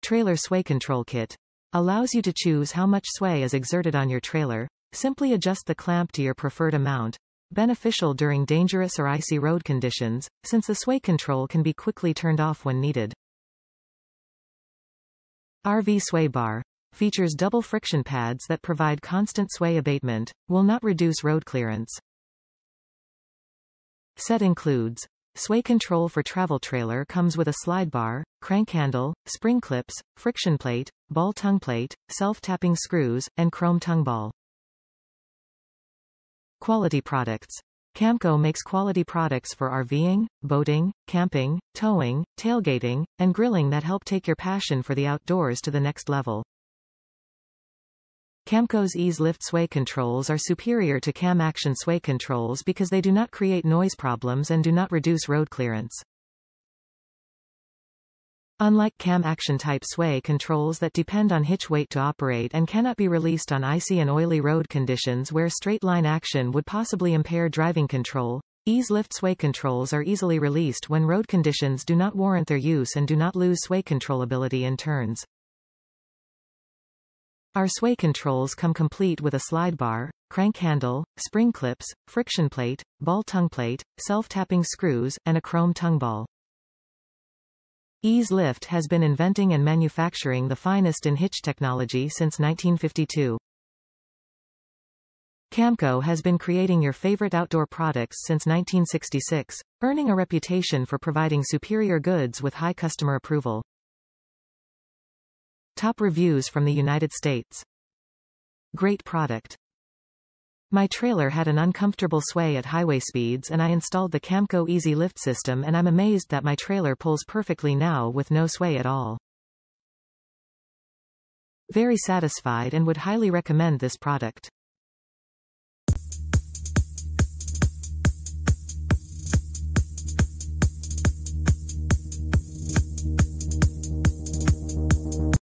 Trailer Sway Control Kit. Allows you to choose how much sway is exerted on your trailer. Simply adjust the clamp to your preferred amount. Beneficial during dangerous or icy road conditions, since the sway control can be quickly turned off when needed. RV Sway Bar. Features double friction pads that provide constant sway abatement, will not reduce road clearance. Set includes sway control for travel trailer. Comes with a slide bar, crank handle, spring clips, friction plate, ball tongue plate, self-tapping screws, and chrome tongue ball. Quality products. Camco makes quality products for RVing, boating, camping, towing, tailgating, and grilling that help take your passion for the outdoors to the next level. Camco's Eaz-Lift sway controls are superior to cam action sway controls because they do not create noise problems and do not reduce road clearance. Unlike cam action type sway controls that depend on hitch weight to operate and cannot be released on icy and oily road conditions where straight line action would possibly impair driving control, Eaz-Lift sway controls are easily released when road conditions do not warrant their use and do not lose sway controllability in turns. Our sway controls come complete with a slide bar, crank handle, spring clips, friction plate, ball tongue plate, self-tapping screws, and a chrome tongue ball. Eaz-Lift has been inventing and manufacturing the finest in hitch technology since 1952. Camco has been creating your favorite outdoor products since 1966, earning a reputation for providing superior goods with high customer approval. Top reviews from the United States. Great product. My trailer had an uncomfortable sway at highway speeds and I installed the Camco Eaz-Lift system and I'm amazed that my trailer pulls perfectly now with no sway at all. Very satisfied and would highly recommend this product.